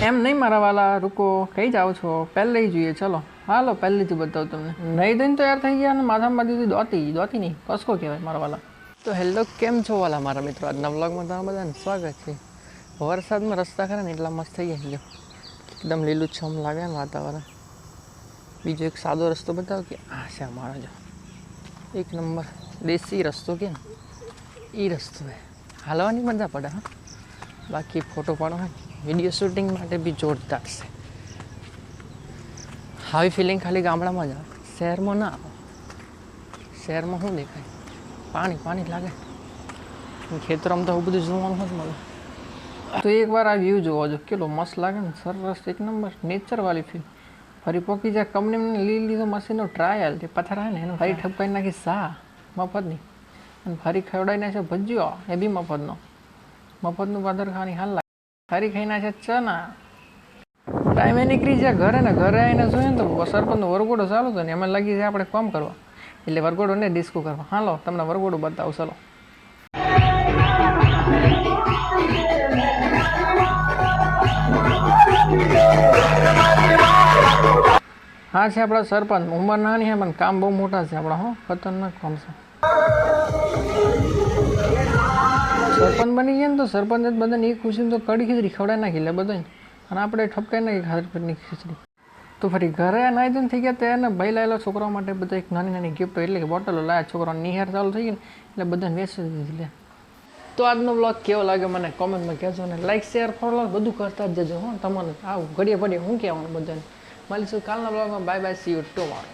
એમ નહીં મારા વાલા, રૂકો, કઈ જાઓ છો? પહેલે જોઈએ, ચલો હાલો પહેલેથી બતાવું તમને. નહીં દઈને તૈયાર થઈ ગયા અને માથામાં દીધી દોતી નહીં, કસકો કહેવાય મારા વાલા. તો હેલો, કેમ છો વાલા મારા મિત્રો? આજના વ્લોગમાં તમારા બધાને સ્વાગત છે. વરસાદમાં રસ્તા ખરા ને એટલા મસ્ત થઈ ગયા, એકદમ લીલુંછમ લાગે ને વાતાવરણ. બીજો એક સાદો રસ્તો બતાવો કે આ છે અમારો, જો એક નંબર દેશી રસ્તો કે ને એ રસ્તો છે. હાલવાની મજા પડે. હા, બાકી ફોટો પાડવા વિડીયો શૂટિંગ માટે બી જોરદાર છે. આવી ફિલિંગ ખાલી ગામડામાં જ આવે, શહેરમાં ના આવે. શહેરમાં શું દેખાય? પાણી લાગે. ખેતરમાં તો બધું જોવાનું જ મળે. તો એકવાર આ વ્યૂ જોવો છો, કેટલો મસ્ત લાગે ને, સરસ એક નંબર નેચરવાળી ફીલ. ફરી પોકી જાય કંપનીમાં લીધો મશીનનો ટ્રાયલ, જે પથ્થર આવે ને એનો ફરી ઠપકાઈ નાખી સા મફતની, અને ફરી ખવડાવી નાખે ભજીયો, એ બી મફતનું પાદર ખાવાની હાલ લાગે. ફરી ખાઈ નાખે ચના. ટાઈમે નીકળી જાય ઘરે ને, ઘરે આવીને જોઈએ ને તો સરપંચનો વરઘોડો ચાલુ હતો ને એમાં લાગી જાય આપણે કામ કરવા, એટલે વરઘોડો ને ડિસ્કો કરવા. હાલો તમને વરઘોડું બતાવું. ચલો હા, છે આપણા સરપંચ. ઉંમર નાની છે પણ કામ બહુ મોટા છે આપણા. હો, ખતરનાક કામ છે. સરપંચ બની ગયા ને તો સરપંચ જ બધાને એ ખુશી તો કડી ખીચડી ખવડાવી નાખી લે બધાને, અને આપણે ઠપકાઈ નાખી ખાતરની ખીચડી. તો ફરી ઘરે નાહી ધોઈને થઈ ગયા તેને ભાઈ લાયેલા છોકરાઓ માટે બધા એક નાની ગિફ્ટો, એટલે કે બોટલો લાયા. છોકરાઓની નિહાર ચાલુ થઈ ગઈ ને એટલે બધાને વેચી દીધી લે. તો આજનો બ્લોગ કેવો લાગે મને કોમેન્ટમાં કહેજો, ને લાઈક શેર ફોલો બધું કરતા જ જજો. હો, તમને આવું ઘડીએ હું કહેવાનું બધાને. મળીશું કાલના બ્લોગમાં. Bye bye, C you tomorrow.